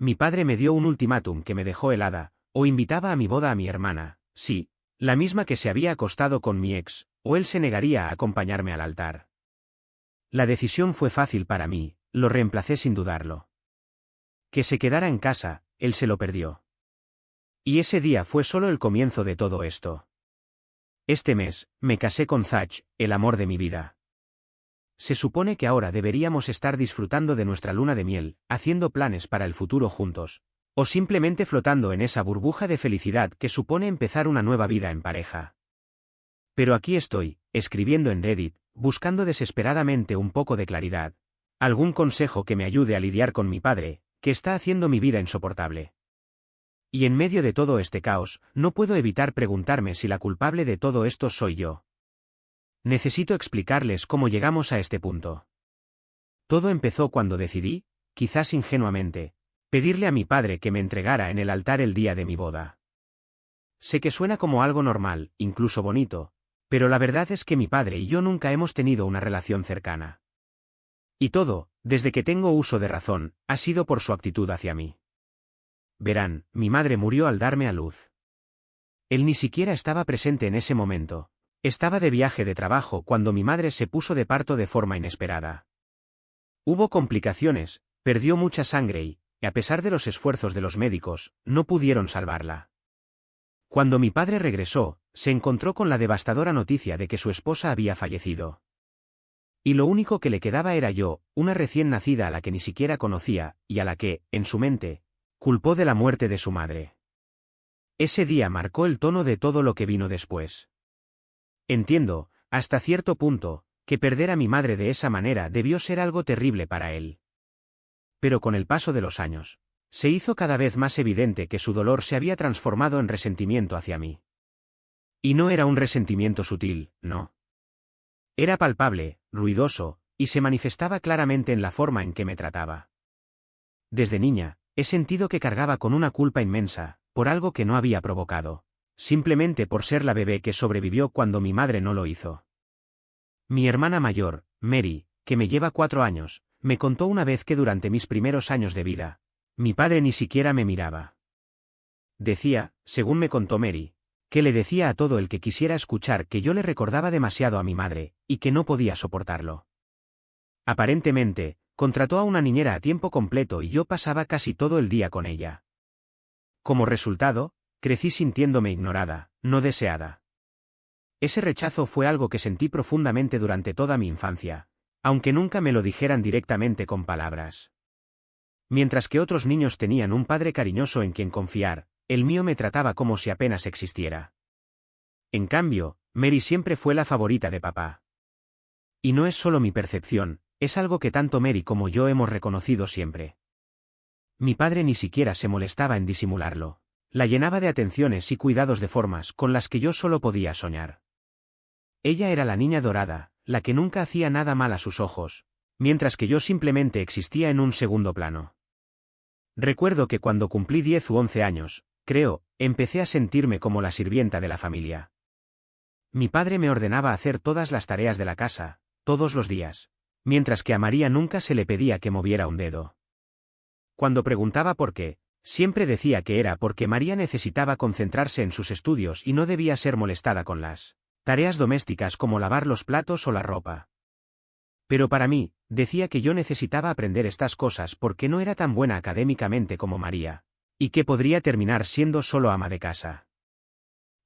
Mi padre me dio un ultimátum que me dejó helada, o invitaba a mi boda a mi hermana, sí, la misma que se había acostado con mi ex, o él se negaría a acompañarme al altar. La decisión fue fácil para mí, lo reemplacé sin dudarlo. Que se quedara en casa, él se lo perdió. Y ese día fue solo el comienzo de todo esto. Este mes, me casé con Zach, el amor de mi vida. Se supone que ahora deberíamos estar disfrutando de nuestra luna de miel, haciendo planes para el futuro juntos, o simplemente flotando en esa burbuja de felicidad que supone empezar una nueva vida en pareja. Pero aquí estoy, escribiendo en Reddit, buscando desesperadamente un poco de claridad, algún consejo que me ayude a lidiar con mi padre, que está haciendo mi vida insoportable. Y en medio de todo este caos, no puedo evitar preguntarme si la culpable de todo esto soy yo. Necesito explicarles cómo llegamos a este punto. Todo empezó cuando decidí, quizás ingenuamente, pedirle a mi padre que me entregara en el altar el día de mi boda. Sé que suena como algo normal, incluso bonito, pero la verdad es que mi padre y yo nunca hemos tenido una relación cercana. Y todo, desde que tengo uso de razón, ha sido por su actitud hacia mí. Verán, mi madre murió al darme a luz. Él ni siquiera estaba presente en ese momento. Estaba de viaje de trabajo cuando mi madre se puso de parto de forma inesperada. Hubo complicaciones, perdió mucha sangre y, a pesar de los esfuerzos de los médicos, no pudieron salvarla. Cuando mi padre regresó, se encontró con la devastadora noticia de que su esposa había fallecido. Y lo único que le quedaba era yo, una recién nacida a la que ni siquiera conocía, y a la que, en su mente, culpó de la muerte de su madre. Ese día marcó el tono de todo lo que vino después. Entiendo, hasta cierto punto, que perder a mi madre de esa manera debió ser algo terrible para él. Pero con el paso de los años, se hizo cada vez más evidente que su dolor se había transformado en resentimiento hacia mí. Y no era un resentimiento sutil, no. Era palpable, ruidoso, y se manifestaba claramente en la forma en que me trataba. Desde niña, he sentido que cargaba con una culpa inmensa, por algo que no había provocado, simplemente por ser la bebé que sobrevivió cuando mi madre no lo hizo. Mi hermana mayor, Mary, que me lleva 4 años, me contó una vez que durante mis primeros años de vida, mi padre ni siquiera me miraba. Decía, según me contó Mary, que le decía a todo el que quisiera escuchar que yo le recordaba demasiado a mi madre, y que no podía soportarlo. Aparentemente, contrató a una niñera a tiempo completo y yo pasaba casi todo el día con ella. Como resultado, crecí sintiéndome ignorada, no deseada. Ese rechazo fue algo que sentí profundamente durante toda mi infancia, aunque nunca me lo dijeran directamente con palabras. Mientras que otros niños tenían un padre cariñoso en quien confiar, el mío me trataba como si apenas existiera. En cambio, Mary siempre fue la favorita de papá. Y no es solo mi percepción, es algo que tanto Mary como yo hemos reconocido siempre. Mi padre ni siquiera se molestaba en disimularlo. La llenaba de atenciones y cuidados de formas con las que yo solo podía soñar. Ella era la niña dorada, la que nunca hacía nada mal a sus ojos, mientras que yo simplemente existía en un segundo plano. Recuerdo que cuando cumplí 10 u 11 años, creo, empecé a sentirme como la sirvienta de la familia. Mi padre me ordenaba hacer todas las tareas de la casa, todos los días, mientras que a María nunca se le pedía que moviera un dedo. Cuando preguntaba por qué, siempre decía que era porque María necesitaba concentrarse en sus estudios y no debía ser molestada con las tareas domésticas como lavar los platos o la ropa. Pero para mí, decía que yo necesitaba aprender estas cosas porque no era tan buena académicamente como María, y que podría terminar siendo solo ama de casa.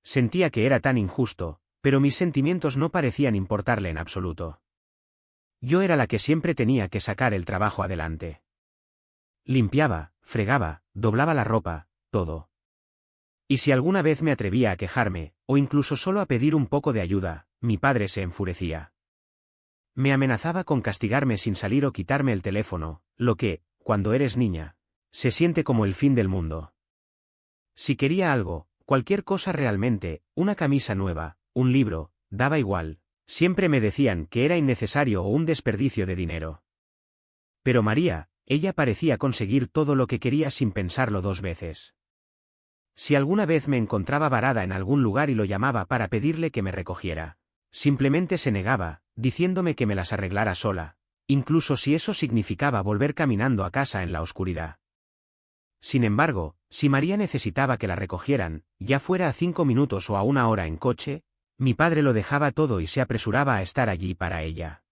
Sentía que era tan injusto, pero mis sentimientos no parecían importarle en absoluto. Yo era la que siempre tenía que sacar el trabajo adelante. Limpiaba, fregaba, doblaba la ropa, todo. Y si alguna vez me atrevía a quejarme, o incluso solo a pedir un poco de ayuda, mi padre se enfurecía. Me amenazaba con castigarme sin salir o quitarme el teléfono, lo que, cuando eres niña, se siente como el fin del mundo. Si quería algo, cualquier cosa realmente, una camisa nueva, un libro, daba igual, siempre me decían que era innecesario o un desperdicio de dinero. Pero María, ella parecía conseguir todo lo que quería sin pensarlo 2 veces. Si alguna vez me encontraba varada en algún lugar y lo llamaba para pedirle que me recogiera, simplemente se negaba, diciéndome que me las arreglara sola, incluso si eso significaba volver caminando a casa en la oscuridad. Sin embargo, si María necesitaba que la recogieran, ya fuera a 5 minutos o a 1 hora en coche, mi padre lo dejaba todo y se apresuraba a estar allí para ella.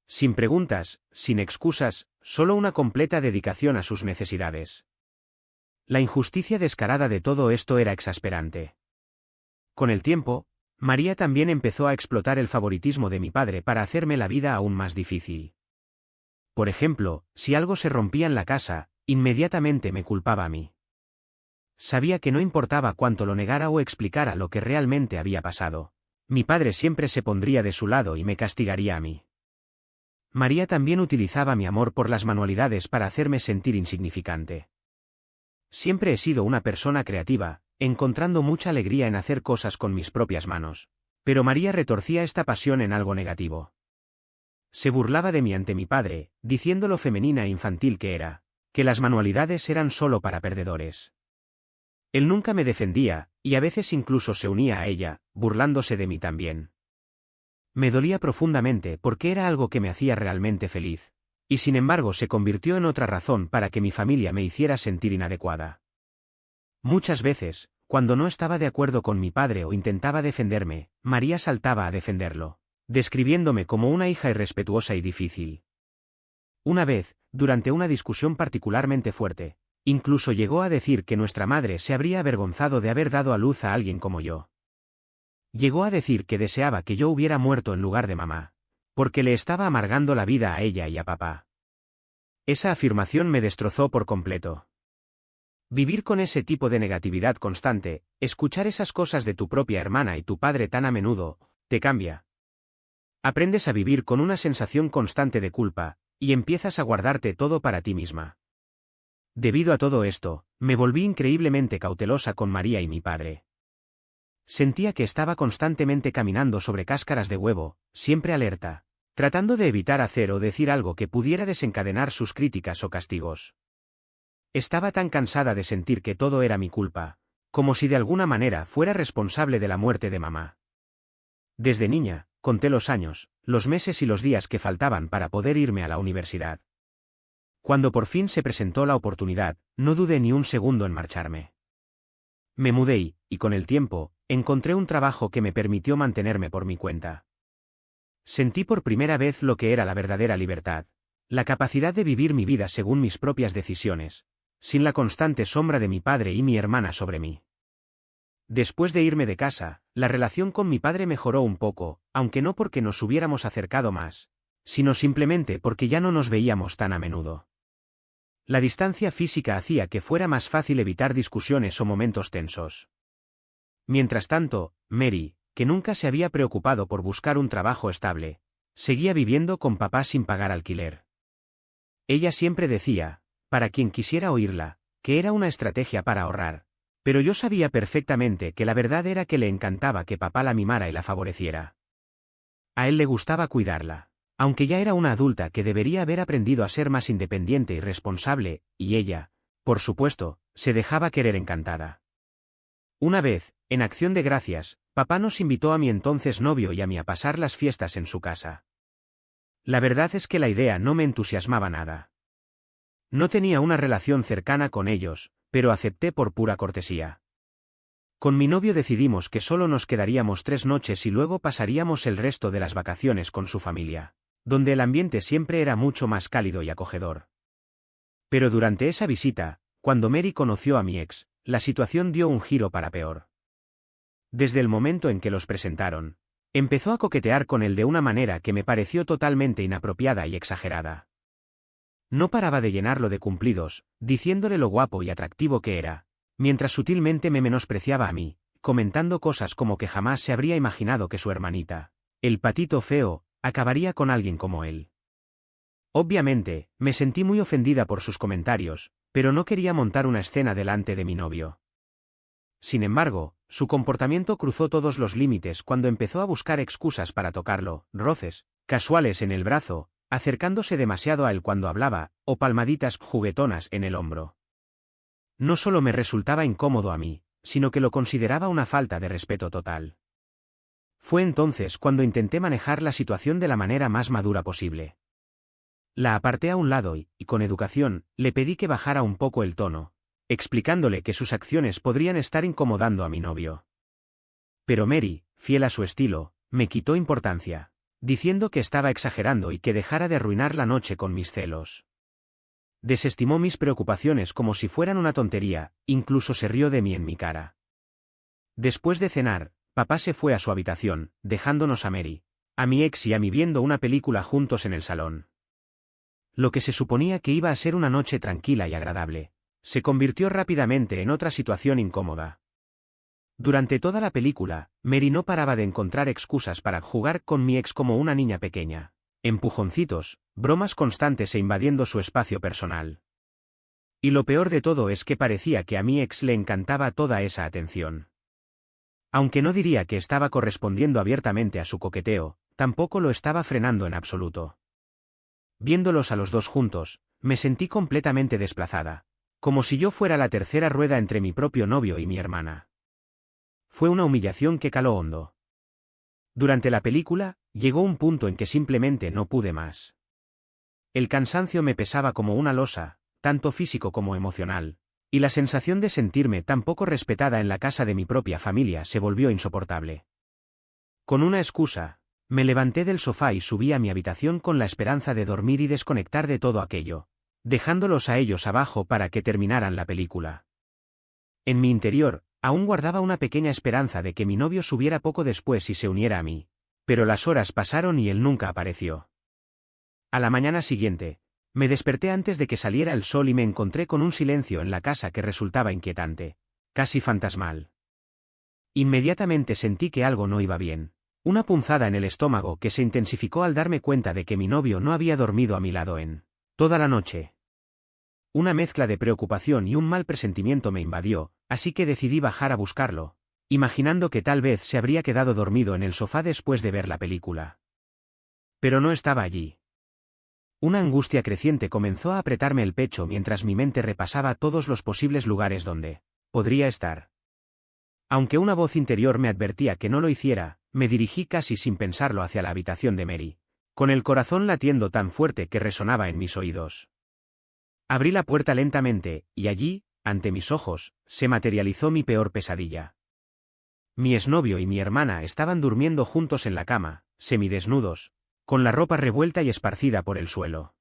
Sin preguntas, sin excusas, solo una completa dedicación a sus necesidades. La injusticia descarada de todo esto era exasperante. Con el tiempo, María también empezó a explotar el favoritismo de mi padre para hacerme la vida aún más difícil. Por ejemplo, si algo se rompía en la casa, inmediatamente me culpaba a mí. Sabía que no importaba cuánto lo negara o explicara lo que realmente había pasado. Mi padre siempre se pondría de su lado y me castigaría a mí. María también utilizaba mi amor por las manualidades para hacerme sentir insignificante. Siempre he sido una persona creativa, encontrando mucha alegría en hacer cosas con mis propias manos. Pero María retorcía esta pasión en algo negativo. Se burlaba de mí ante mi padre, diciendo lo femenina e infantil que era, que las manualidades eran solo para perdedores. Él nunca me defendía, y a veces incluso se unía a ella, burlándose de mí también. Me dolía profundamente porque era algo que me hacía realmente feliz, y sin embargo se convirtió en otra razón para que mi familia me hiciera sentir inadecuada. Muchas veces, cuando no estaba de acuerdo con mi padre o intentaba defenderme, María saltaba a defenderlo, describiéndome como una hija irrespetuosa y difícil. Una vez, durante una discusión particularmente fuerte, incluso llegó a decir que nuestra madre se habría avergonzado de haber dado a luz a alguien como yo. Llegó a decir que deseaba que yo hubiera muerto en lugar de mamá, porque le estaba amargando la vida a ella y a papá. Esa afirmación me destrozó por completo. Vivir con ese tipo de negatividad constante, escuchar esas cosas de tu propia hermana y tu padre tan a menudo, te cambia. Aprendes a vivir con una sensación constante de culpa, y empiezas a guardarte todo para ti misma. Debido a todo esto, me volví increíblemente cautelosa con María y mi padre. Sentía que estaba constantemente caminando sobre cáscaras de huevo, siempre alerta, tratando de evitar hacer o decir algo que pudiera desencadenar sus críticas o castigos. Estaba tan cansada de sentir que todo era mi culpa, como si de alguna manera fuera responsable de la muerte de mamá. Desde niña, conté los años, los meses y los días que faltaban para poder irme a la universidad. Cuando por fin se presentó la oportunidad, no dudé ni un segundo en marcharme. Me mudé y con el tiempo, encontré un trabajo que me permitió mantenerme por mi cuenta. Sentí por primera vez lo que era la verdadera libertad, la capacidad de vivir mi vida según mis propias decisiones, sin la constante sombra de mi padre y mi hermana sobre mí. Después de irme de casa, la relación con mi padre mejoró un poco, aunque no porque nos hubiéramos acercado más, sino simplemente porque ya no nos veíamos tan a menudo. La distancia física hacía que fuera más fácil evitar discusiones o momentos tensos. Mientras tanto, Mary, que nunca se había preocupado por buscar un trabajo estable, seguía viviendo con papá sin pagar alquiler. Ella siempre decía, para quien quisiera oírla, que era una estrategia para ahorrar, pero yo sabía perfectamente que la verdad era que le encantaba que papá la mimara y la favoreciera. A él le gustaba cuidarla, aunque ya era una adulta que debería haber aprendido a ser más independiente y responsable, y ella, por supuesto, se dejaba querer encantada. Una vez, en acción de gracias, papá nos invitó a mi entonces novio y a mí a pasar las fiestas en su casa. La verdad es que la idea no me entusiasmaba nada. No tenía una relación cercana con ellos, pero acepté por pura cortesía. Con mi novio decidimos que solo nos quedaríamos 3 noches y luego pasaríamos el resto de las vacaciones con su familia, donde el ambiente siempre era mucho más cálido y acogedor. Pero durante esa visita, cuando Mary conoció a mi ex, la situación dio un giro para peor. Desde el momento en que los presentaron, empezó a coquetear con él de una manera que me pareció totalmente inapropiada y exagerada. No paraba de llenarlo de cumplidos, diciéndole lo guapo y atractivo que era, mientras sutilmente me menospreciaba a mí, comentando cosas como que jamás se habría imaginado que su hermanita, el patito feo, acabaría con alguien como él. Obviamente, me sentí muy ofendida por sus comentarios, pero no quería montar una escena delante de mi novio. Sin embargo, su comportamiento cruzó todos los límites cuando empezó a buscar excusas para tocarlo, roces casuales en el brazo, acercándose demasiado a él cuando hablaba, o palmaditas juguetonas en el hombro. No solo me resultaba incómodo a mí, sino que lo consideraba una falta de respeto total. Fue entonces cuando intenté manejar la situación de la manera más madura posible. La aparté a un lado y, con educación, le pedí que bajara un poco el tono, explicándole que sus acciones podrían estar incomodando a mi novio. Pero Mary, fiel a su estilo, me quitó importancia, diciendo que estaba exagerando y que dejara de arruinar la noche con mis celos. Desestimó mis preocupaciones como si fueran una tontería, incluso se rió de mí en mi cara. Después de cenar, papá se fue a su habitación, dejándonos a Mary, a mi ex y a mí viendo una película juntos en el salón. Lo que se suponía que iba a ser una noche tranquila y agradable, se convirtió rápidamente en otra situación incómoda. Durante toda la película, Mary no paraba de encontrar excusas para jugar con mi ex como una niña pequeña. Empujoncitos, bromas constantes e invadiendo su espacio personal. Y lo peor de todo es que parecía que a mi ex le encantaba toda esa atención. Aunque no diría que estaba correspondiendo abiertamente a su coqueteo, tampoco lo estaba frenando en absoluto. Viéndolos a los dos juntos, me sentí completamente desplazada, como si yo fuera la tercera rueda entre mi propio novio y mi hermana. Fue una humillación que caló hondo. Durante la película, llegó un punto en que simplemente no pude más. El cansancio me pesaba como una losa, tanto físico como emocional, y la sensación de sentirme tan poco respetada en la casa de mi propia familia se volvió insoportable. Con una excusa, me levanté del sofá y subí a mi habitación con la esperanza de dormir y desconectar de todo aquello, dejándolos a ellos abajo para que terminaran la película. En mi interior, aún guardaba una pequeña esperanza de que mi novio subiera poco después y se uniera a mí, pero las horas pasaron y él nunca apareció. A la mañana siguiente, me desperté antes de que saliera el sol y me encontré con un silencio en la casa que resultaba inquietante, casi fantasmal. Inmediatamente sentí que algo no iba bien, una punzada en el estómago que se intensificó al darme cuenta de que mi novio no había dormido a mi lado en toda la noche. Una mezcla de preocupación y un mal presentimiento me invadió, así que decidí bajar a buscarlo, imaginando que tal vez se habría quedado dormido en el sofá después de ver la película. Pero no estaba allí. Una angustia creciente comenzó a apretarme el pecho mientras mi mente repasaba todos los posibles lugares donde podría estar. Aunque una voz interior me advertía que no lo hiciera, me dirigí casi sin pensarlo hacia la habitación de Mary, con el corazón latiendo tan fuerte que resonaba en mis oídos. Abrí la puerta lentamente, y allí, ante mis ojos, se materializó mi peor pesadilla. Mi exnovio y mi hermana estaban durmiendo juntos en la cama, semidesnudos, con la ropa revuelta y esparcida por el suelo.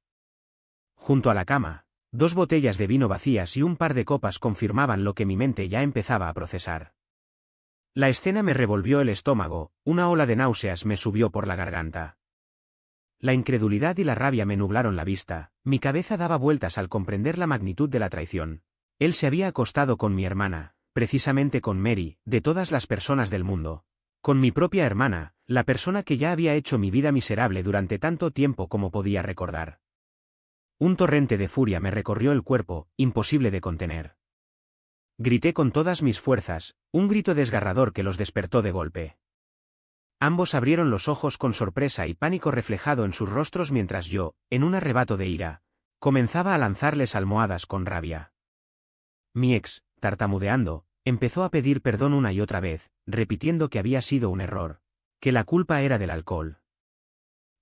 Junto a la cama, 2 botellas de vino vacías y un par de copas confirmaban lo que mi mente ya empezaba a procesar. La escena me revolvió el estómago, una ola de náuseas me subió por la garganta. La incredulidad y la rabia me nublaron la vista, mi cabeza daba vueltas al comprender la magnitud de la traición. Él se había acostado con mi hermana, precisamente con Mary, de todas las personas del mundo. Con mi propia hermana, la persona que ya había hecho mi vida miserable durante tanto tiempo como podía recordar. Un torrente de furia me recorrió el cuerpo, imposible de contener. Grité con todas mis fuerzas, un grito desgarrador que los despertó de golpe. Ambos abrieron los ojos con sorpresa y pánico reflejado en sus rostros mientras yo, en un arrebato de ira, comenzaba a lanzarles almohadas con rabia. Mi ex, tartamudeando, empezó a pedir perdón una y otra vez, repitiendo que había sido un error, que la culpa era del alcohol.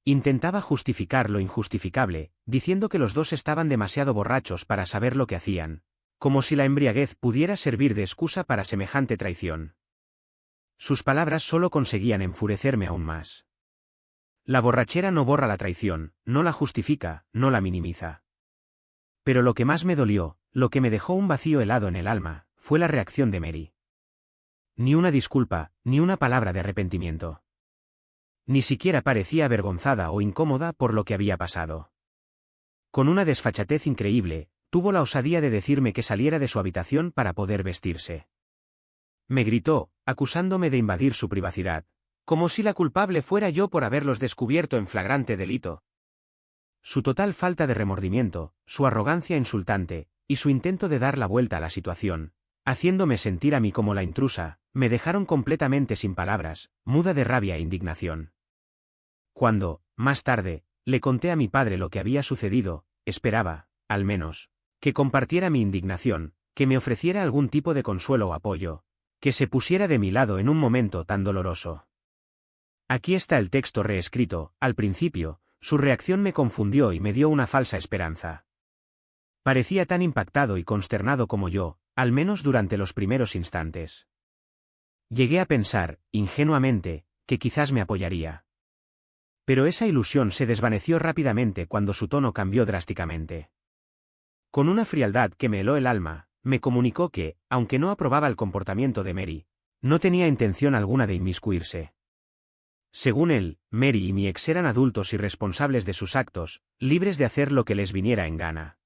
Intentaba justificar lo injustificable, diciendo que los dos estaban demasiado borrachos para saber lo que hacían, como si la embriaguez pudiera servir de excusa para semejante traición. Sus palabras solo conseguían enfurecerme aún más. La borrachera no borra la traición, no la justifica, no la minimiza. Pero lo que más me dolió, lo que me dejó un vacío helado en el alma, fue la reacción de Mary. Ni una disculpa, ni una palabra de arrepentimiento. Ni siquiera parecía avergonzada o incómoda por lo que había pasado. Con una desfachatez increíble, tuvo la osadía de decirme que saliera de su habitación para poder vestirse. Me gritó, acusándome de invadir su privacidad, como si la culpable fuera yo por haberlos descubierto en flagrante delito. Su total falta de remordimiento, su arrogancia insultante, y su intento de dar la vuelta a la situación, haciéndome sentir a mí como la intrusa, me dejaron completamente sin palabras, muda de rabia e indignación. Cuando, más tarde, le conté a mi padre lo que había sucedido, esperaba, al menos, que compartiera mi indignación, que me ofreciera algún tipo de consuelo o apoyo, que se pusiera de mi lado en un momento tan doloroso. Aquí está el texto reescrito. Al principio, su reacción me confundió y me dio una falsa esperanza. Parecía tan impactado y consternado como yo, al menos durante los primeros instantes. Llegué a pensar, ingenuamente, que quizás me apoyaría. Pero esa ilusión se desvaneció rápidamente cuando su tono cambió drásticamente. Con una frialdad que me heló el alma, me comunicó que, aunque no aprobaba el comportamiento de Mary, no tenía intención alguna de inmiscuirse. Según él, Mary y mi ex eran adultos y responsables de sus actos, libres de hacer lo que les viniera en gana.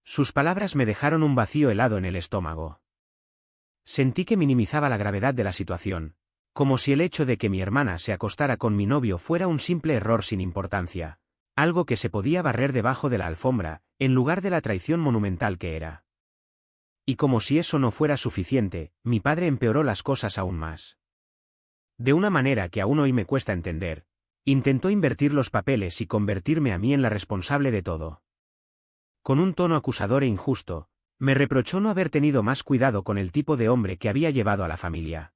Sus palabras me dejaron un vacío helado en el estómago. Sentí que minimizaba la gravedad de la situación, como si el hecho de que mi hermana se acostara con mi novio fuera un simple error sin importancia, algo que se podía barrer debajo de la alfombra, en lugar de la traición monumental que era. Y como si eso no fuera suficiente, mi padre empeoró las cosas aún más. De una manera que aún hoy me cuesta entender, intentó invertir los papeles y convertirme a mí en la responsable de todo. Con un tono acusador e injusto, me reprochó no haber tenido más cuidado con el tipo de hombre que había llevado a la familia.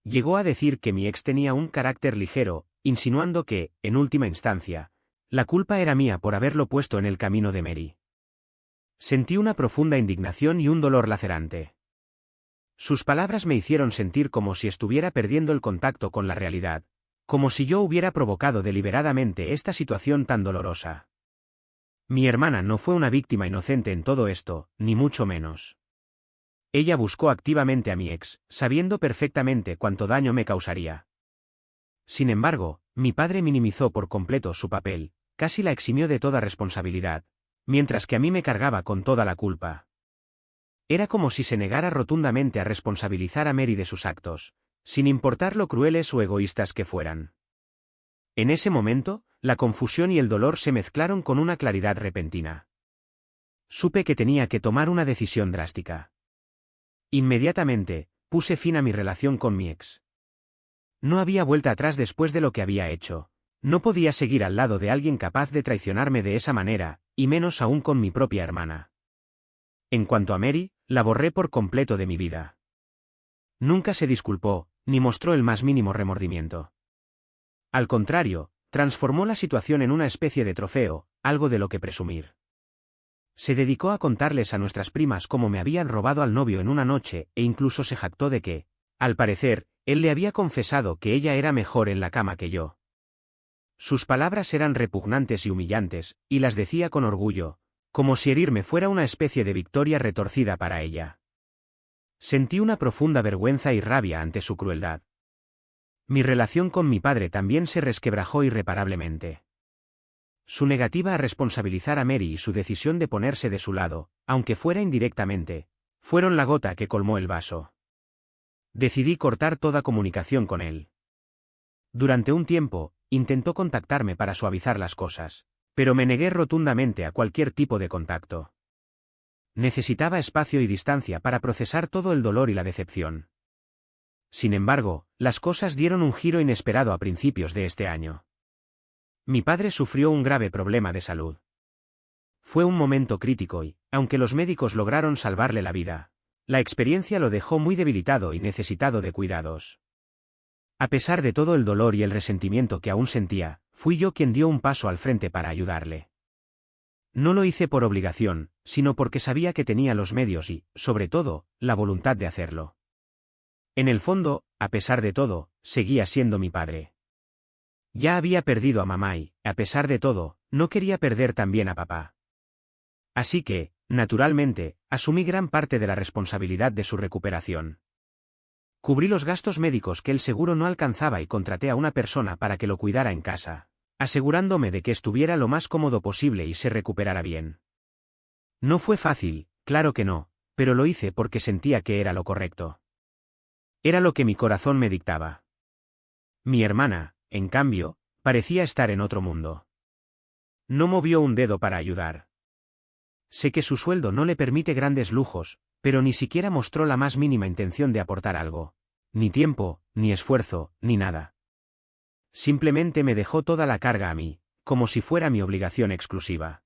Llegó a decir que mi ex tenía un carácter ligero, insinuando que, en última instancia, la culpa era mía por haberlo puesto en el camino de Mary. Sentí una profunda indignación y un dolor lacerante. Sus palabras me hicieron sentir como si estuviera perdiendo el contacto con la realidad, como si yo hubiera provocado deliberadamente esta situación tan dolorosa. Mi hermana no fue una víctima inocente en todo esto, ni mucho menos. Ella buscó activamente a mi ex, sabiendo perfectamente cuánto daño me causaría. Sin embargo, mi padre minimizó por completo su papel, casi la eximió de toda responsabilidad, mientras que a mí me cargaba con toda la culpa. Era como si se negara rotundamente a responsabilizar a Mary de sus actos, sin importar lo crueles o egoístas que fueran. En ese momento, la confusión y el dolor se mezclaron con una claridad repentina. Supe que tenía que tomar una decisión drástica. Inmediatamente, puse fin a mi relación con mi ex. No había vuelta atrás después de lo que había hecho. No podía seguir al lado de alguien capaz de traicionarme de esa manera, y menos aún con mi propia hermana. En cuanto a Mary, la borré por completo de mi vida. Nunca se disculpó, ni mostró el más mínimo remordimiento. Al contrario, transformó la situación en una especie de trofeo, algo de lo que presumir. Se dedicó a contarles a nuestras primas cómo me habían robado al novio en una noche e incluso se jactó de que, al parecer, él le había confesado que ella era mejor en la cama que yo. Sus palabras eran repugnantes y humillantes, y las decía con orgullo, como si herirme fuera una especie de victoria retorcida para ella. Sentí una profunda vergüenza y rabia ante su crueldad. Mi relación con mi padre también se resquebrajó irreparablemente. Su negativa a responsabilizar a Mary y su decisión de ponerse de su lado, aunque fuera indirectamente, fueron la gota que colmó el vaso. Decidí cortar toda comunicación con él. Durante un tiempo, intentó contactarme para suavizar las cosas, pero me negué rotundamente a cualquier tipo de contacto. Necesitaba espacio y distancia para procesar todo el dolor y la decepción. Sin embargo, las cosas dieron un giro inesperado a principios de este año. Mi padre sufrió un grave problema de salud. Fue un momento crítico y, aunque los médicos lograron salvarle la vida, la experiencia lo dejó muy debilitado y necesitado de cuidados. A pesar de todo el dolor y el resentimiento que aún sentía, fui yo quien dio un paso al frente para ayudarle. No lo hice por obligación, sino porque sabía que tenía los medios y, sobre todo, la voluntad de hacerlo. En el fondo, a pesar de todo, seguía siendo mi padre. Ya había perdido a mamá y, a pesar de todo, no quería perder también a papá. Así que, naturalmente, asumí gran parte de la responsabilidad de su recuperación. Cubrí los gastos médicos que el seguro no alcanzaba y contraté a una persona para que lo cuidara en casa, asegurándome de que estuviera lo más cómodo posible y se recuperara bien. No fue fácil, claro que no, pero lo hice porque sentía que era lo correcto. Era lo que mi corazón me dictaba. Mi hermana, en cambio, parecía estar en otro mundo. No movió un dedo para ayudar. Sé que su sueldo no le permite grandes lujos, pero ni siquiera mostró la más mínima intención de aportar algo. Ni tiempo, ni esfuerzo, ni nada. Simplemente me dejó toda la carga a mí, como si fuera mi obligación exclusiva.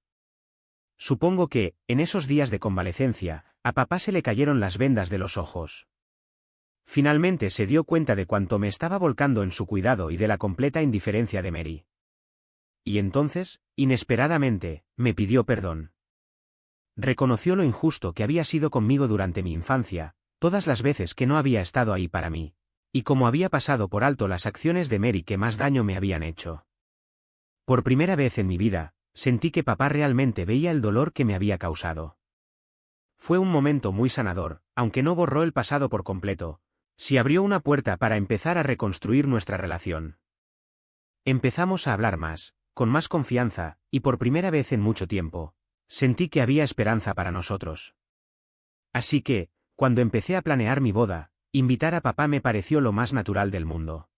Supongo que, en esos días de convalecencia, a papá se le cayeron las vendas de los ojos. Finalmente se dio cuenta de cuánto me estaba volcando en su cuidado y de la completa indiferencia de Mary. Y entonces, inesperadamente, me pidió perdón. Reconoció lo injusto que había sido conmigo durante mi infancia, todas las veces que no había estado ahí para mí, y cómo había pasado por alto las acciones de Mary que más daño me habían hecho. Por primera vez en mi vida, sentí que papá realmente veía el dolor que me había causado. Fue un momento muy sanador, aunque no borró el pasado por completo, sí abrió una puerta para empezar a reconstruir nuestra relación. Empezamos a hablar más, con más confianza, y por primera vez en mucho tiempo, sentí que había esperanza para nosotros. Así que, cuando empecé a planear mi boda, invitar a papá me pareció lo más natural del mundo.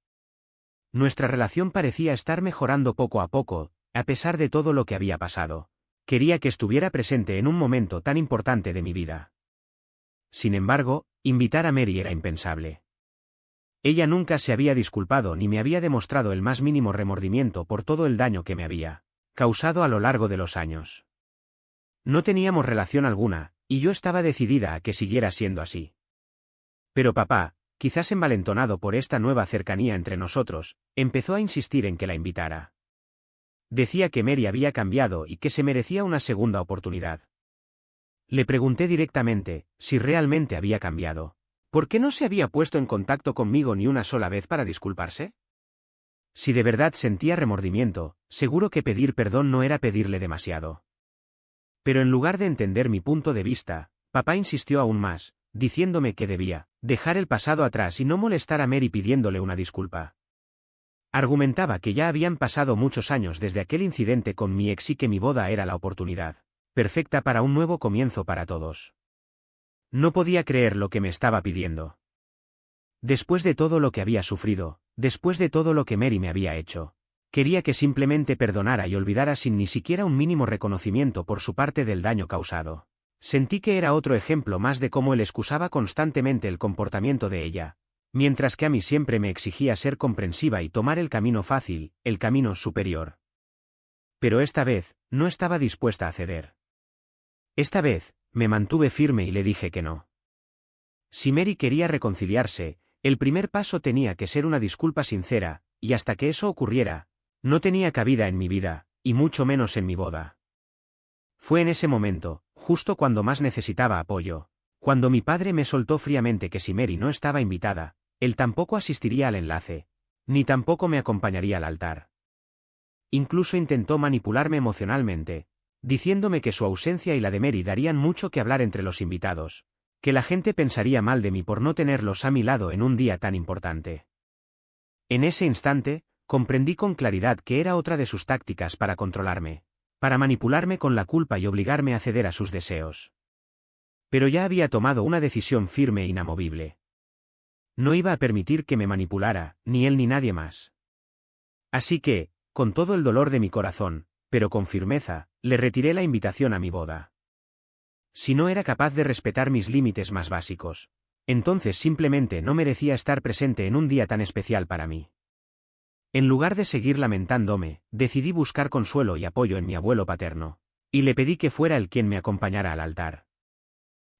Nuestra relación parecía estar mejorando poco a poco, a pesar de todo lo que había pasado. Quería que estuviera presente en un momento tan importante de mi vida. Sin embargo, invitar a Mary era impensable. Ella nunca se había disculpado ni me había demostrado el más mínimo remordimiento por todo el daño que me había causado a lo largo de los años. No teníamos relación alguna, y yo estaba decidida a que siguiera siendo así. Pero papá, quizás envalentonado por esta nueva cercanía entre nosotros, empezó a insistir en que la invitara. Decía que Mary había cambiado y que se merecía una segunda oportunidad. Le pregunté directamente si realmente había cambiado. ¿Por qué no se había puesto en contacto conmigo ni una sola vez para disculparse? Si de verdad sentía remordimiento, seguro que pedir perdón no era pedirle demasiado. Pero en lugar de entender mi punto de vista, papá insistió aún más, diciéndome que debía dejar el pasado atrás y no molestar a Mary pidiéndole una disculpa. Argumentaba que ya habían pasado muchos años desde aquel incidente con mi ex y que mi boda era la oportunidad perfecta para un nuevo comienzo para todos. No podía creer lo que me estaba pidiendo. Después de todo lo que había sufrido, después de todo lo que Mary me había hecho, quería que simplemente perdonara y olvidara sin ni siquiera un mínimo reconocimiento por su parte del daño causado. Sentí que era otro ejemplo más de cómo él excusaba constantemente el comportamiento de ella, mientras que a mí siempre me exigía ser comprensiva y tomar el camino fácil, el camino superior. Pero esta vez, no estaba dispuesta a ceder. Esta vez, me mantuve firme y le dije que no. Si Mary quería reconciliarse, el primer paso tenía que ser una disculpa sincera, y hasta que eso ocurriera, no tenía cabida en mi vida, y mucho menos en mi boda. Fue en ese momento, justo cuando más necesitaba apoyo, cuando mi padre me soltó fríamente que si Mary no estaba invitada, él tampoco asistiría al enlace, ni tampoco me acompañaría al altar. Incluso intentó manipularme emocionalmente, diciéndome que su ausencia y la de Mary darían mucho que hablar entre los invitados, que la gente pensaría mal de mí por no tenerlos a mi lado en un día tan importante. En ese instante, comprendí con claridad que era otra de sus tácticas para controlarme, para manipularme con la culpa y obligarme a ceder a sus deseos. Pero ya había tomado una decisión firme e inamovible. No iba a permitir que me manipulara, ni él ni nadie más. Así que, con todo el dolor de mi corazón, pero con firmeza, le retiré la invitación a mi boda. Si no era capaz de respetar mis límites más básicos, entonces simplemente no merecía estar presente en un día tan especial para mí. En lugar de seguir lamentándome, decidí buscar consuelo y apoyo en mi abuelo paterno, y le pedí que fuera él quien me acompañara al altar.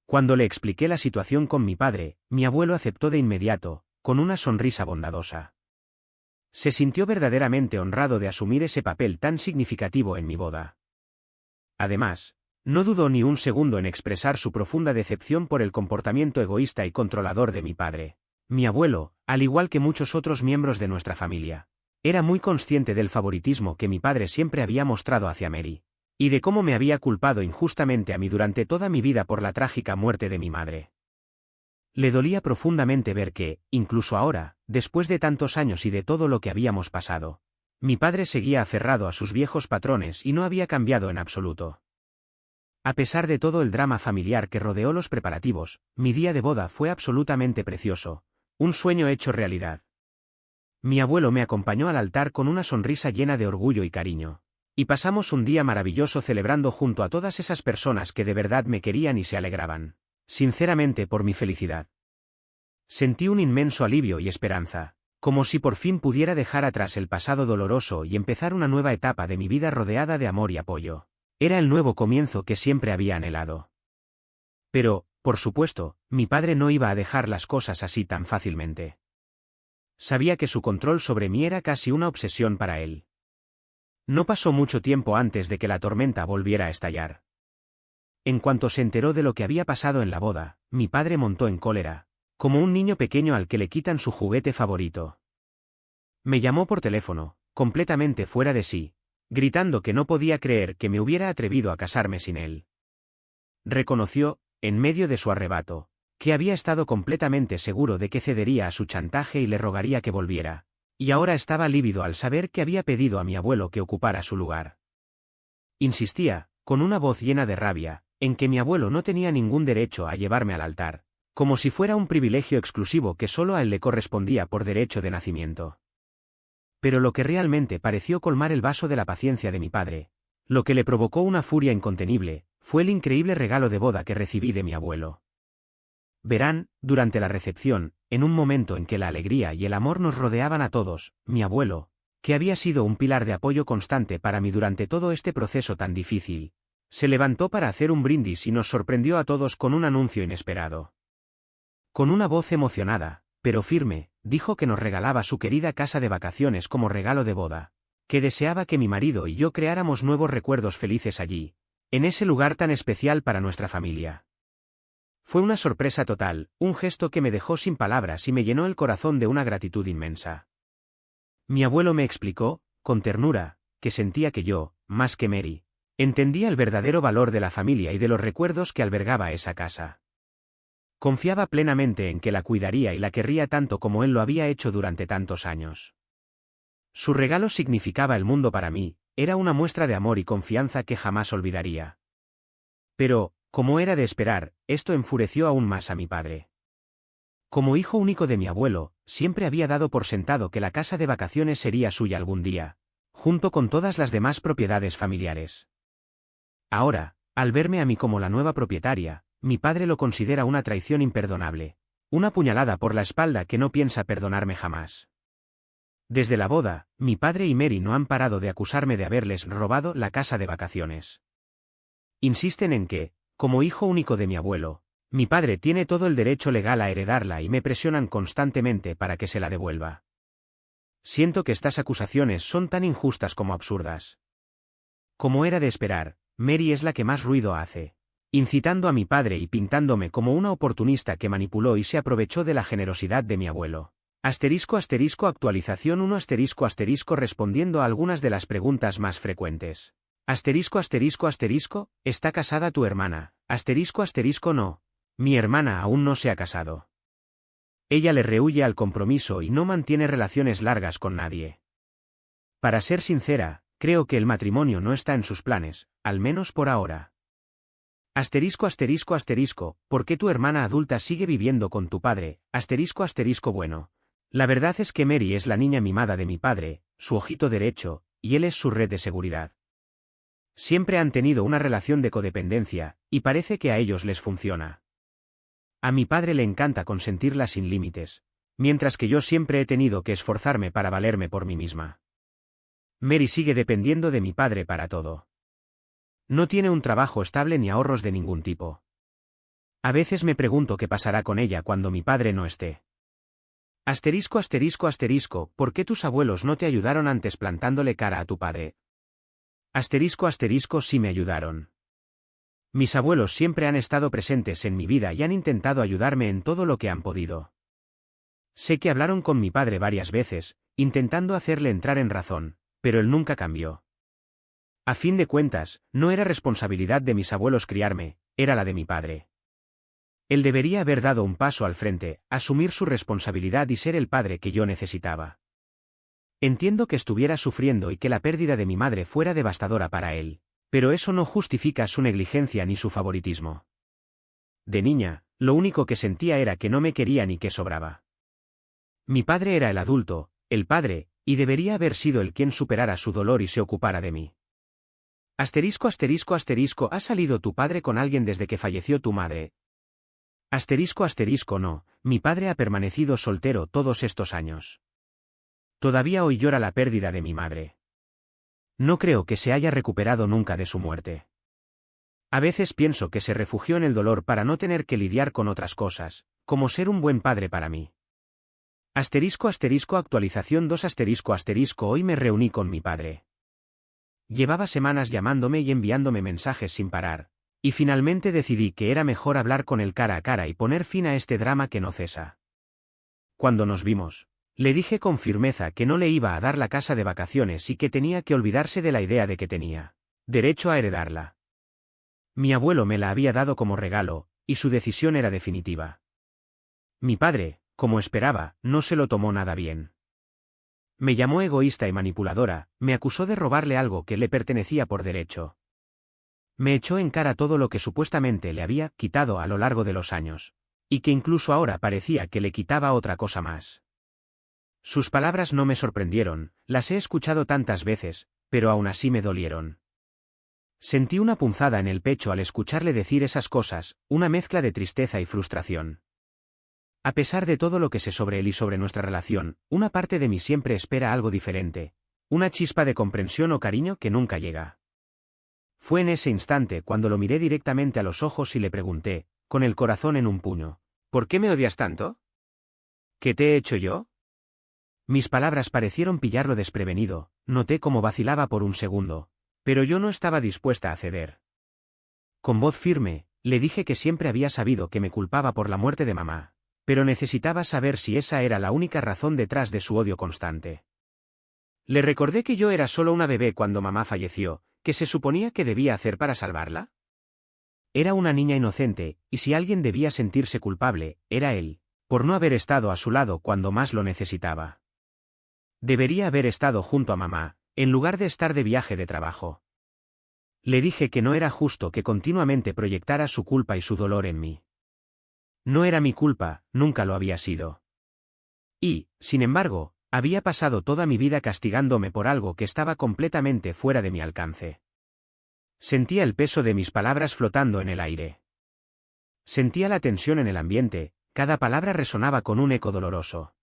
Cuando le expliqué la situación con mi padre, mi abuelo aceptó de inmediato, con una sonrisa bondadosa. Se sintió verdaderamente honrado de asumir ese papel tan significativo en mi boda. Además, no dudó ni un segundo en expresar su profunda decepción por el comportamiento egoísta y controlador de mi padre. Mi abuelo, al igual que muchos otros miembros de nuestra familia, era muy consciente del favoritismo que mi padre siempre había mostrado hacia Mary, y de cómo me había culpado injustamente a mí durante toda mi vida por la trágica muerte de mi madre. Le dolía profundamente ver que, incluso ahora, después de tantos años y de todo lo que habíamos pasado, mi padre seguía aferrado a sus viejos patrones y no había cambiado en absoluto. A pesar de todo el drama familiar que rodeó los preparativos, mi día de boda fue absolutamente precioso, un sueño hecho realidad. Mi abuelo me acompañó al altar con una sonrisa llena de orgullo y cariño, y pasamos un día maravilloso celebrando junto a todas esas personas que de verdad me querían y se alegraban, sinceramente, por mi felicidad. Sentí un inmenso alivio y esperanza, como si por fin pudiera dejar atrás el pasado doloroso y empezar una nueva etapa de mi vida rodeada de amor y apoyo. Era el nuevo comienzo que siempre había anhelado. Pero, por supuesto, mi padre no iba a dejar las cosas así tan fácilmente. Sabía que su control sobre mí era casi una obsesión para él. No pasó mucho tiempo antes de que la tormenta volviera a estallar. En cuanto se enteró de lo que había pasado en la boda, mi padre montó en cólera, como un niño pequeño al que le quitan su juguete favorito. Me llamó por teléfono, completamente fuera de sí, gritando que no podía creer que me hubiera atrevido a casarme sin él. Reconoció, en medio de su arrebato, que había estado completamente seguro de que cedería a su chantaje y le rogaría que volviera, y ahora estaba lívido al saber que había pedido a mi abuelo que ocupara su lugar. Insistía, con una voz llena de rabia, en que mi abuelo no tenía ningún derecho a llevarme al altar, como si fuera un privilegio exclusivo que solo a él le correspondía por derecho de nacimiento. Pero lo que realmente pareció colmar el vaso de la paciencia de mi padre, lo que le provocó una furia incontenible, fue el increíble regalo de boda que recibí de mi abuelo. Verán, durante la recepción, en un momento en que la alegría y el amor nos rodeaban a todos, mi abuelo, que había sido un pilar de apoyo constante para mí durante todo este proceso tan difícil, se levantó para hacer un brindis y nos sorprendió a todos con un anuncio inesperado. Con una voz emocionada, pero firme, dijo que nos regalaba su querida casa de vacaciones como regalo de boda, que deseaba que mi marido y yo creáramos nuevos recuerdos felices allí, en ese lugar tan especial para nuestra familia. Fue una sorpresa total, un gesto que me dejó sin palabras y me llenó el corazón de una gratitud inmensa. Mi abuelo me explicó, con ternura, que sentía que yo, más que Mary, entendía el verdadero valor de la familia y de los recuerdos que albergaba esa casa. Confiaba plenamente en que la cuidaría y la querría tanto como él lo había hecho durante tantos años. Su regalo significaba el mundo para mí, era una muestra de amor y confianza que jamás olvidaría. Pero, como era de esperar, esto enfureció aún más a mi padre. Como hijo único de mi abuelo, siempre había dado por sentado que la casa de vacaciones sería suya algún día, junto con todas las demás propiedades familiares. Ahora, al verme a mí como la nueva propietaria, mi padre lo considera una traición imperdonable, una puñalada por la espalda que no piensa perdonarme jamás. Desde la boda, mi padre y Mary no han parado de acusarme de haberles robado la casa de vacaciones. Insisten en que, como hijo único de mi abuelo, mi padre tiene todo el derecho legal a heredarla y me presionan constantemente para que se la devuelva. Siento que estas acusaciones son tan injustas como absurdas. Como era de esperar, Mary es la que más ruido hace, incitando a mi padre y pintándome como una oportunista que manipuló y se aprovechó de la generosidad de mi abuelo. Actualización 1 respondiendo a algunas de las preguntas más frecuentes. ¿Está casada tu hermana? No. Mi hermana aún no se ha casado. Ella le rehúye al compromiso y no mantiene relaciones largas con nadie. Para ser sincera, creo que el matrimonio no está en sus planes, al menos por ahora. ¿Por qué tu hermana adulta sigue viviendo con tu padre? Bueno. La verdad es que Mary es la niña mimada de mi padre, su ojito derecho, y él es su red de seguridad. Siempre han tenido una relación de codependencia, y parece que a ellos les funciona. A mi padre le encanta consentirla sin límites, mientras que yo siempre he tenido que esforzarme para valerme por mí misma. Mary sigue dependiendo de mi padre para todo. No tiene un trabajo estable ni ahorros de ningún tipo. A veces me pregunto qué pasará con ella cuando mi padre no esté. ¿Por qué tus abuelos no te ayudaron antes plantándole cara a tu padre? Sí me ayudaron. Mis abuelos siempre han estado presentes en mi vida y han intentado ayudarme en todo lo que han podido. Sé que hablaron con mi padre varias veces, intentando hacerle entrar en razón, pero él nunca cambió. A fin de cuentas, no era responsabilidad de mis abuelos criarme, era la de mi padre. Él debería haber dado un paso al frente, asumir su responsabilidad y ser el padre que yo necesitaba. Entiendo que estuviera sufriendo y que la pérdida de mi madre fuera devastadora para él, pero eso no justifica su negligencia ni su favoritismo. De niña, lo único que sentía era que no me quería ni que sobraba. Mi padre era el adulto, el padre, y debería haber sido el quien superara su dolor y se ocupara de mí. ¿Ha salido tu padre con alguien desde que falleció tu madre? No, mi padre ha permanecido soltero todos estos años. Todavía hoy llora la pérdida de mi madre. No creo que se haya recuperado nunca de su muerte. A veces pienso que se refugió en el dolor para no tener que lidiar con otras cosas, como ser un buen padre para mí. Actualización 2 Hoy me reuní con mi padre. Llevaba semanas llamándome y enviándome mensajes sin parar, Y finalmente decidí que era mejor hablar con él cara a cara y poner fin a este drama que no cesa. Cuando nos vimos, le dije con firmeza que no le iba a dar la casa de vacaciones y que tenía que olvidarse de la idea de que tenía derecho a heredarla. Mi abuelo me la había dado como regalo, y su decisión era definitiva. Mi padre, como esperaba, no se lo tomó nada bien. Me llamó egoísta y manipuladora, me acusó de robarle algo que le pertenecía por derecho. Me echó en cara todo lo que supuestamente le había quitado a lo largo de los años, y que incluso ahora parecía que le quitaba otra cosa más. Sus palabras no me sorprendieron, las he escuchado tantas veces, pero aún así me dolieron. Sentí una punzada en el pecho al escucharle decir esas cosas, una mezcla de tristeza y frustración. A pesar de todo lo que sé sobre él y sobre nuestra relación, una parte de mí siempre espera algo diferente, una chispa de comprensión o cariño que nunca llega. Fue en ese instante cuando lo miré directamente a los ojos y le pregunté, con el corazón en un puño, ¿por qué me odias tanto? ¿Qué te he hecho yo? Mis palabras parecieron pillarlo desprevenido, noté cómo vacilaba por un segundo, pero yo no estaba dispuesta a ceder. Con voz firme, le dije que siempre había sabido que me culpaba por la muerte de mamá, pero necesitaba saber si esa era la única razón detrás de su odio constante. Le recordé que yo era solo una bebé cuando mamá falleció, que se suponía que debía hacer para salvarla. Era una niña inocente, y si alguien debía sentirse culpable, era él, por no haber estado a su lado cuando más lo necesitaba. Debería haber estado junto a mamá, en lugar de estar de viaje de trabajo. Le dije que no era justo que continuamente proyectara su culpa y su dolor en mí. No era mi culpa, nunca lo había sido. Y, sin embargo, había pasado toda mi vida castigándome por algo que estaba completamente fuera de mi alcance. Sentía el peso de mis palabras flotando en el aire. Sentía la tensión en el ambiente, cada palabra resonaba con un eco doloroso.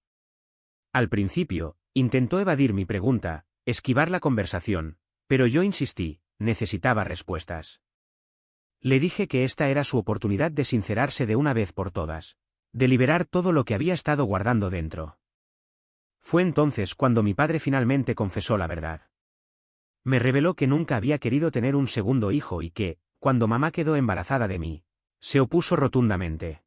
Al principio, intentó evadir mi pregunta, esquivar la conversación, pero yo insistí, necesitaba respuestas. Le dije que esta era su oportunidad de sincerarse de una vez por todas, de liberar todo lo que había estado guardando dentro. Fue entonces cuando mi padre finalmente confesó la verdad. Me reveló que nunca había querido tener un segundo hijo y que, cuando mamá quedó embarazada de mí, se opuso rotundamente.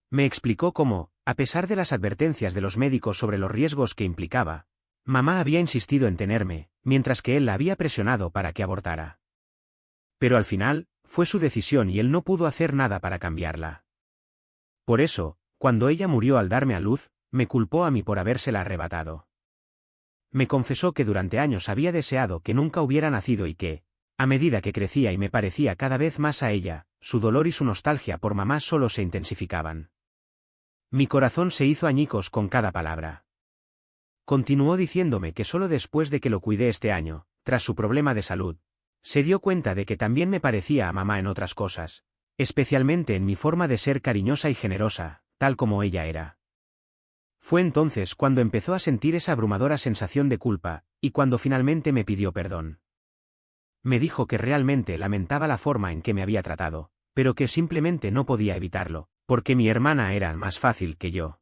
Me explicó cómo, a pesar de las advertencias de los médicos sobre los riesgos que implicaba, mamá había insistido en tenerme, mientras que él la había presionado para que abortara. Pero al final, fue su decisión y él no pudo hacer nada para cambiarla. Por eso, cuando ella murió al darme a luz, me culpó a mí por habérsela arrebatado. Me confesó que durante años había deseado que nunca hubiera nacido y que, a medida que crecía y me parecía cada vez más a ella, su dolor y su nostalgia por mamá solo se intensificaban. Mi corazón se hizo añicos con cada palabra. Continuó diciéndome que solo después de que lo cuidé este año, tras su problema de salud, se dio cuenta de que también me parecía a mamá en otras cosas, especialmente en mi forma de ser cariñosa y generosa, tal como ella era. Fue entonces cuando empezó a sentir esa abrumadora sensación de culpa, y cuando finalmente me pidió perdón. Me dijo que realmente lamentaba la forma en que me había tratado, pero que simplemente no podía evitarlo, porque mi hermana era más fácil que yo.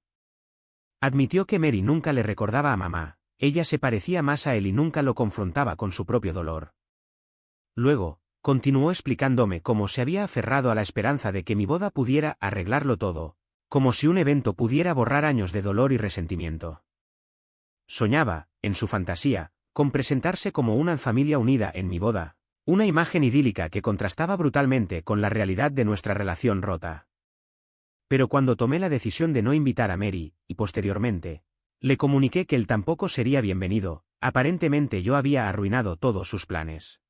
Admitió que Mary nunca le recordaba a mamá, ella se parecía más a él y nunca lo confrontaba con su propio dolor. Luego, continuó explicándome cómo se había aferrado a la esperanza de que mi boda pudiera arreglarlo todo, como si un evento pudiera borrar años de dolor y resentimiento. Soñaba, en su fantasía, con presentarse como una familia unida en mi boda, una imagen idílica que contrastaba brutalmente con la realidad de nuestra relación rota. Pero cuando tomé la decisión de no invitar a Mary, y posteriormente, le comuniqué que él tampoco sería bienvenido, aparentemente yo había arruinado todos sus planes.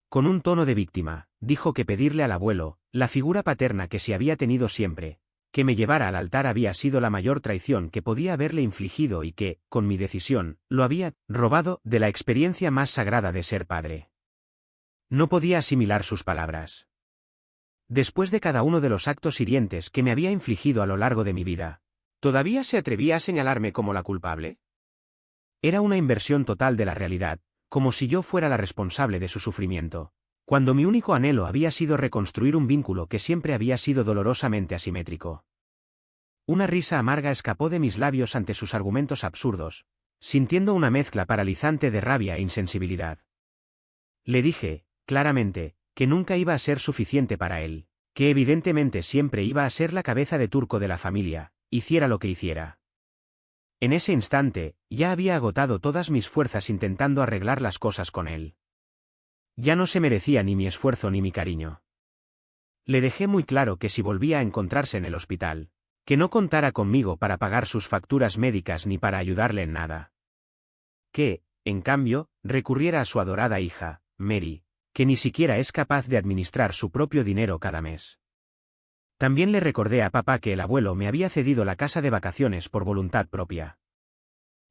Con un tono de víctima, dijo que pedirle al abuelo, la figura paterna que se había tenido siempre, que me llevara al altar había sido la mayor traición que podía haberle infligido y que, con mi decisión, lo había robado de la experiencia más sagrada de ser padre. No podía asimilar sus palabras. Después de cada uno de los actos hirientes que me había infligido a lo largo de mi vida, ¿todavía se atrevía a señalarme como la culpable? Era una inversión total de la realidad, como si yo fuera la responsable de su sufrimiento, cuando mi único anhelo había sido reconstruir un vínculo que siempre había sido dolorosamente asimétrico. Una risa amarga escapó de mis labios ante sus argumentos absurdos, sintiendo una mezcla paralizante de rabia e insensibilidad. Le dije, claramente, que nunca iba a ser suficiente para él, que evidentemente siempre iba a ser la cabeza de turco de la familia, hiciera lo que hiciera. En ese instante, ya había agotado todas mis fuerzas intentando arreglar las cosas con él. Ya no se merecía ni mi esfuerzo ni mi cariño. Le dejé muy claro que si volvía a encontrarse en el hospital, que no contara conmigo para pagar sus facturas médicas ni para ayudarle en nada. Que, en cambio, recurriera a su adorada hija, Mary, que ni siquiera es capaz de administrar su propio dinero cada mes. También le recordé a papá que el abuelo me había cedido la casa de vacaciones por voluntad propia.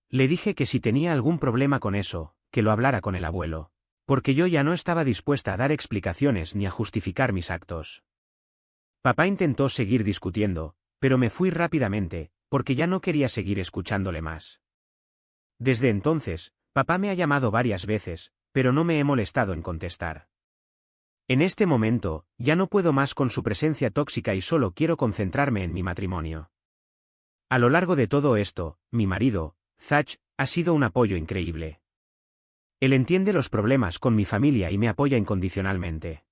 Le dije que si tenía algún problema con eso, que lo hablara con el abuelo, porque yo ya no estaba dispuesta a dar explicaciones ni a justificar mis actos. Papá intentó seguir discutiendo, pero me fui rápidamente, porque ya no quería seguir escuchándole más. Desde entonces, papá me ha llamado varias veces, pero no me he molestado en contestar. En este momento, ya no puedo más con su presencia tóxica y solo quiero concentrarme en mi matrimonio. A lo largo de todo esto, mi marido, Zach, ha sido un apoyo increíble. Él entiende los problemas con mi familia y me apoya incondicionalmente.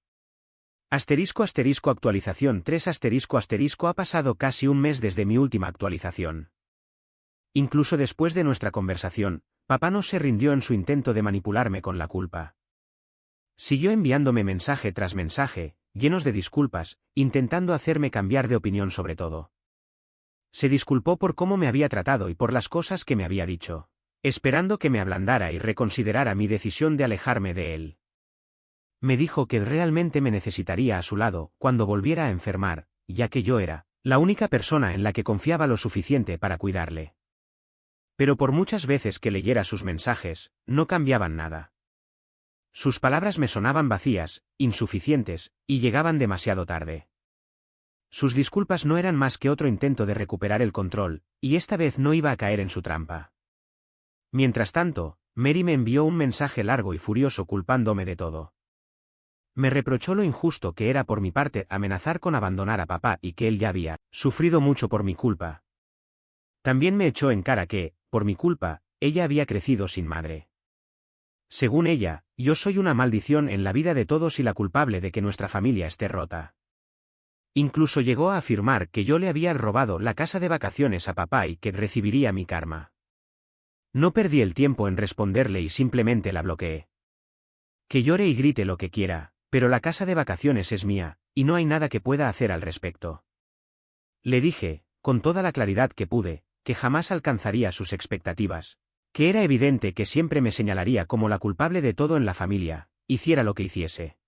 Actualización 3 ha pasado casi un mes desde mi última actualización. Incluso después de nuestra conversación, papá no se rindió en su intento de manipularme con la culpa. Siguió enviándome mensaje tras mensaje, llenos de disculpas, intentando hacerme cambiar de opinión sobre todo. Se disculpó por cómo me había tratado y por las cosas que me había dicho, esperando que me ablandara y reconsiderara mi decisión de alejarme de él. Me dijo que realmente me necesitaría a su lado cuando volviera a enfermar, ya que yo era la única persona en la que confiaba lo suficiente para cuidarle. Pero por muchas veces que leyera sus mensajes, no cambiaban nada. Sus palabras me sonaban vacías, insuficientes, y llegaban demasiado tarde. Sus disculpas no eran más que otro intento de recuperar el control, y esta vez no iba a caer en su trampa. Mientras tanto, Mary me envió un mensaje largo y furioso culpándome de todo. Me reprochó lo injusto que era por mi parte amenazar con abandonar a papá y que él ya había sufrido mucho por mi culpa. También me echó en cara que, por mi culpa, ella había crecido sin madre. Según ella, yo soy una maldición en la vida de todos y la culpable de que nuestra familia esté rota. Incluso llegó a afirmar que yo le había robado la casa de vacaciones a papá y que recibiría mi karma. No perdí el tiempo en responderle y simplemente la bloqueé. Que llore y grite lo que quiera, pero la casa de vacaciones es mía, y no hay nada que pueda hacer al respecto. Le dije, con toda la claridad que pude, que jamás alcanzaría sus expectativas, que era evidente que siempre me señalaría como la culpable de todo en la familia, hiciera lo que hiciese.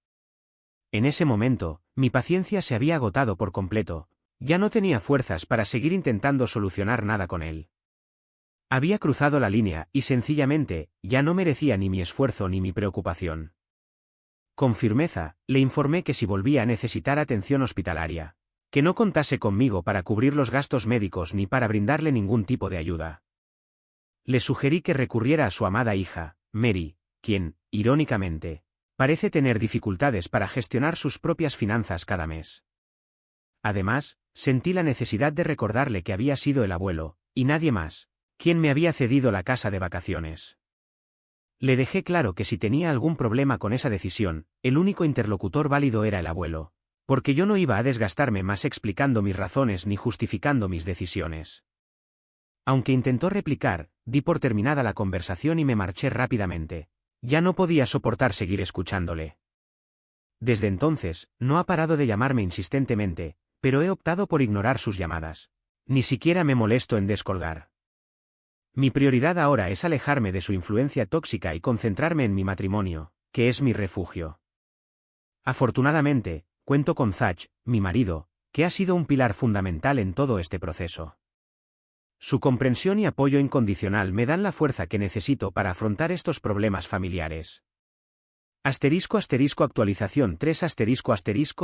En ese momento, mi paciencia se había agotado por completo, ya no tenía fuerzas para seguir intentando solucionar nada con él. Había cruzado la línea y sencillamente, ya no merecía ni mi esfuerzo ni mi preocupación. Con firmeza, le informé que si volvía a necesitar atención hospitalaria, que no contase conmigo para cubrir los gastos médicos ni para brindarle ningún tipo de ayuda. Le sugerí que recurriera a su amada hija, Mary, quien, irónicamente, parece tener dificultades para gestionar sus propias finanzas cada mes. Además, sentí la necesidad de recordarle que había sido el abuelo, y nadie más, quien me había cedido la casa de vacaciones. Le dejé claro que si tenía algún problema con esa decisión, el único interlocutor válido era el abuelo, porque yo no iba a desgastarme más explicando mis razones ni justificando mis decisiones. Aunque intentó replicar, di por terminada la conversación y me marché rápidamente. Ya no podía soportar seguir escuchándole. Desde entonces, no ha parado de llamarme insistentemente, pero he optado por ignorar sus llamadas. Ni siquiera me molesto en descolgar. Mi prioridad ahora es alejarme de su influencia tóxica y concentrarme en mi matrimonio, que es mi refugio. Afortunadamente, cuento con Zach, mi marido, que ha sido un pilar fundamental en todo este proceso. Su comprensión y apoyo incondicional me dan la fuerza que necesito para afrontar estos problemas familiares. Actualización 3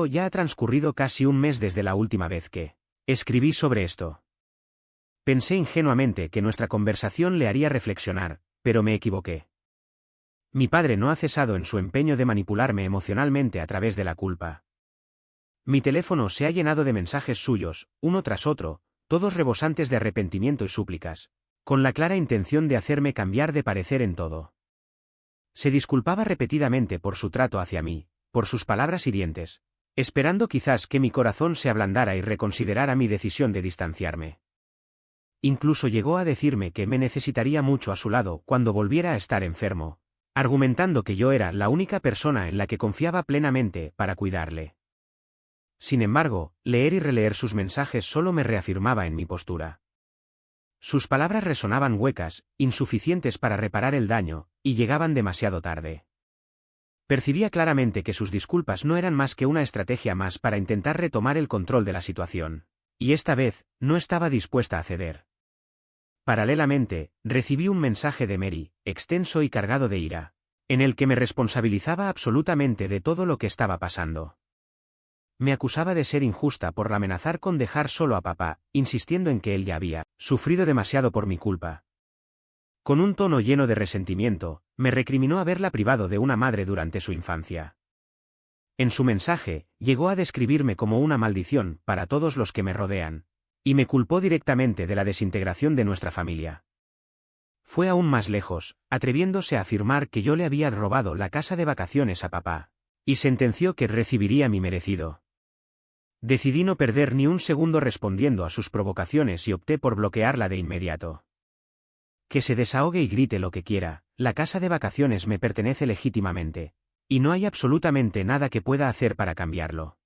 ya ha transcurrido casi un mes desde la última vez que escribí sobre esto. Pensé ingenuamente que nuestra conversación le haría reflexionar, pero me equivoqué. Mi padre no ha cesado en su empeño de manipularme emocionalmente a través de la culpa. Mi teléfono se ha llenado de mensajes suyos, uno tras otro, todos rebosantes de arrepentimiento y súplicas, con la clara intención de hacerme cambiar de parecer en todo. Se disculpaba repetidamente por su trato hacia mí, por sus palabras hirientes, esperando quizás que mi corazón se ablandara y reconsiderara mi decisión de distanciarme. Incluso llegó a decirme que me necesitaría mucho a su lado cuando volviera a estar enfermo, argumentando que yo era la única persona en la que confiaba plenamente para cuidarle. Sin embargo, leer y releer sus mensajes solo me reafirmaba en mi postura. Sus palabras resonaban huecas, insuficientes para reparar el daño, y llegaban demasiado tarde. Percibía claramente que sus disculpas no eran más que una estrategia más para intentar retomar el control de la situación, y esta vez, no estaba dispuesta a ceder. Paralelamente, recibí un mensaje de Mary, extenso y cargado de ira, en el que me responsabilizaba absolutamente de todo lo que estaba pasando. Me acusaba de ser injusta por amenazar con dejar solo a papá, insistiendo en que él ya había sufrido demasiado por mi culpa. Con un tono lleno de resentimiento, me recriminó haberla privado de una madre durante su infancia. En su mensaje, llegó a describirme como una maldición para todos los que me rodean, y me culpó directamente de la desintegración de nuestra familia. Fue aún más lejos, atreviéndose a afirmar que yo le había robado la casa de vacaciones a papá, y sentenció que recibiría mi merecido. Decidí no perder ni un segundo respondiendo a sus provocaciones y opté por bloquearla de inmediato. Que se desahogue y grite lo que quiera, la casa de vacaciones me pertenece legítimamente, y no hay absolutamente nada que pueda hacer para cambiarlo.